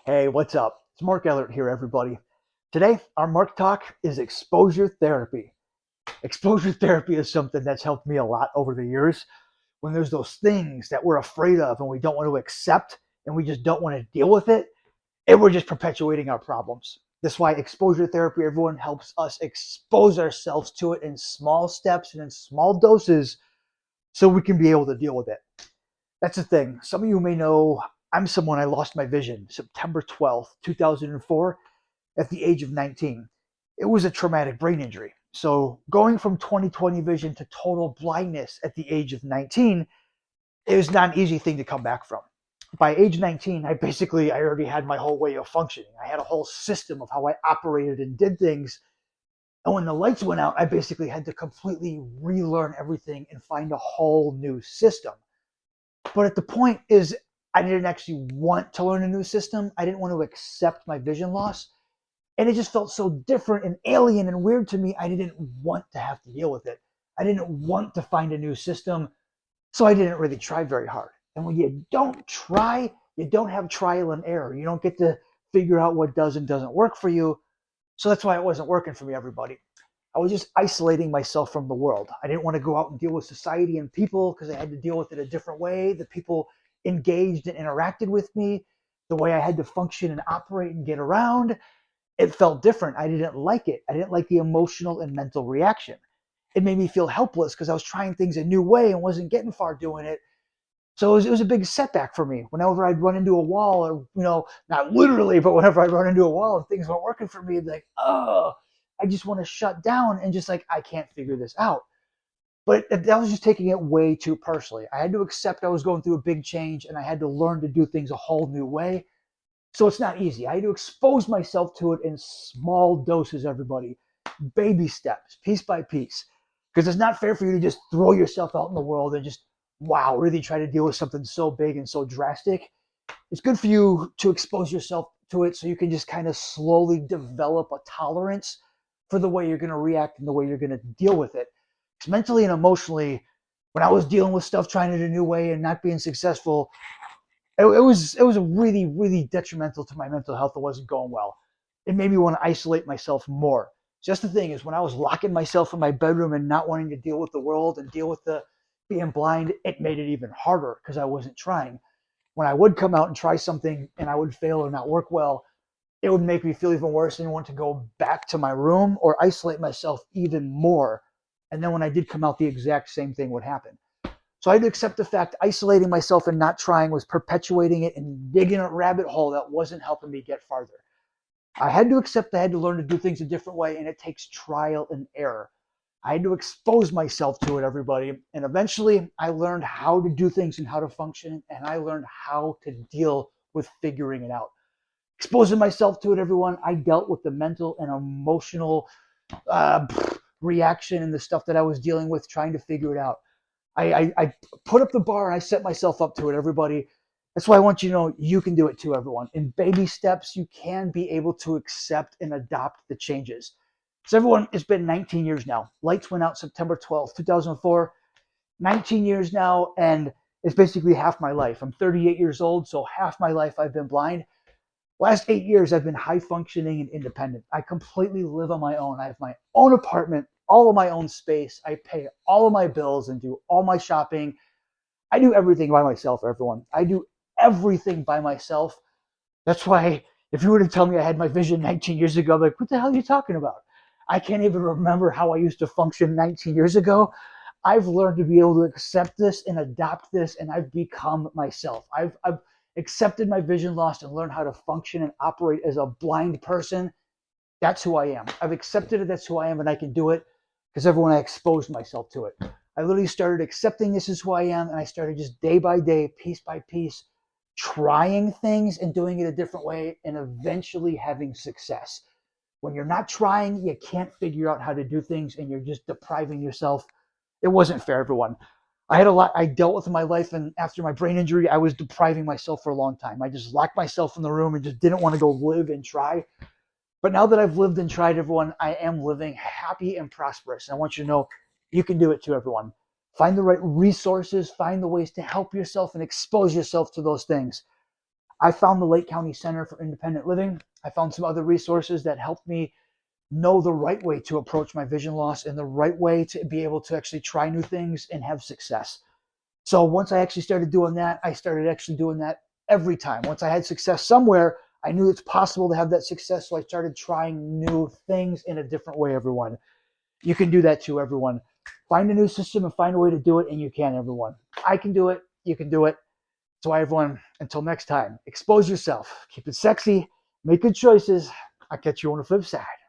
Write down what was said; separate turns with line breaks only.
Hey, what's up? It's Mark Ellert here, everybody. Today, our Mark Talk is exposure therapy. Exposure therapy is something that's helped me a lot over the years. When there's those things that we're afraid of and we don't want to accept and we just don't want to deal with it, and we're just perpetuating our problems. That's why exposure therapy, everyone, helps us expose ourselves to it in small steps and in small doses so we can be able to deal with it. That's the thing. Some of you may know I'm someone. I lost my vision September 12th, 2004, at the age of 19. It was a traumatic brain injury. So going from 20/20 vision to total blindness at the age of 19, it was not an easy thing to come back from. By age 19, I already had my whole way of functioning. I had a whole system of how I operated and did things. And when the lights went out, I basically had to completely relearn everything and find a whole new system. But at the point is, I didn't actually want to learn a new system. I didn't want to accept my vision loss. And it just felt so different and alien and weird to me. I didn't want to have to deal with it. I didn't want to find a new system. So I didn't really try very hard. And when you don't try, you don't have trial and error. You don't get to figure out what does and doesn't work for you. So that's why it wasn't working for me, everybody. I was just isolating myself from the world. I didn't want to go out and deal with society and people because I had to deal with it a different way. The people engaged and interacted with me, the way I had to function and operate and get around, it felt different. I didn't like it. I didn't like the emotional and mental reaction. It made me feel helpless because I was trying things a new way and wasn't getting far doing it. So it was a big setback for me. Whenever I'd run into a wall, or not literally, but whenever I'd run into a wall and things weren't working for me, I'd be like, oh, I just want to shut down and just like I can't figure this out. But that was just taking it way too personally. I had to accept I was going through a big change and I had to learn to do things a whole new way. So it's not easy. I had to expose myself to it in small doses, everybody, baby steps, piece by piece. Because it's not fair for you to just throw yourself out in the world and just, wow, really try to deal with something so big and so drastic. It's good for you to expose yourself to it so you can just kind of slowly develop a tolerance for the way you're going to react and the way you're going to deal with it. Because mentally and emotionally, when I was dealing with stuff, trying it a new way and not being successful, it was really detrimental to my mental health. It wasn't going well. It made me want to isolate myself more. Just the thing is, when I was locking myself in my bedroom and not wanting to deal with the world and deal with the being blind, it made it even harder because I wasn't trying. When I would come out and try something and I would fail or not work well, it would make me feel even worse and want to go back to my room or isolate myself even more. And then when I did come out, the exact same thing would happen. So I had to accept the fact isolating myself and not trying was perpetuating it and digging a rabbit hole that wasn't helping me get farther. I had to accept I had to learn to do things a different way, and it takes trial and error. I had to expose myself to it, everybody. And eventually, I learned how to do things and how to function, and I learned how to deal with figuring it out. Exposing myself to it, everyone, I dealt with the mental and emotional uh, reaction and the stuff that I was dealing with trying to figure it out. I put up the bar and I set myself up to it, everybody. That's why I want you to know you can do it too, everyone. In baby steps, you can be able to accept and adopt the changes. So, everyone, it's been 19 years now. Lights went out September 12th, 2004. 19 years now, and it's basically half my life. I'm 38 years old, so half my life I've been blind. Last 8 years, I've been high functioning and independent. I completely live on my own. I have my own apartment, all of my own space. I pay all of my bills and do all my shopping. I do everything by myself, everyone. I do everything by myself. That's why if you were to tell me I had my vision 19 years ago, I'm like, what the hell are you talking about? I can't even remember how I used to function 19 years ago. I've learned to be able to accept this and adopt this, and I've become myself. I've accepted my vision loss and learned how to function and operate as a blind person. That's who I am. I've accepted it. That's who I am, and I can do it because everyone I exposed myself to it. I literally started accepting this is who I am, and I started just day by day, piece by piece, trying things and doing it a different way, and eventually having success. When you're not trying, you can't figure out how to do things, and you're just depriving yourself. It wasn't fair, everyone. I had a lot I dealt with in my life, and after my brain injury, I was depriving myself for a long time. I just locked myself in the room and just didn't want to go live and try. But now that I've lived and tried, everyone, I am living happy and prosperous. And I want you to know you can do it too, everyone. Find the right resources, find the ways to help yourself and expose yourself to those things. I found the Lake County Center for Independent Living. I found some other resources that helped me know the right way to approach my vision loss and the right way to be able to actually try new things and have success. So once I actually started doing that, I started actually doing that every time. Once I had success somewhere, I knew it's possible to have that success. So I started trying new things in a different way, everyone. You can do that too, everyone. Find a new system and find a way to do it, and you can, everyone. I can do it. You can do it. So, everyone, until next time, expose yourself, keep it sexy, make good choices. I'll catch you on the flip side.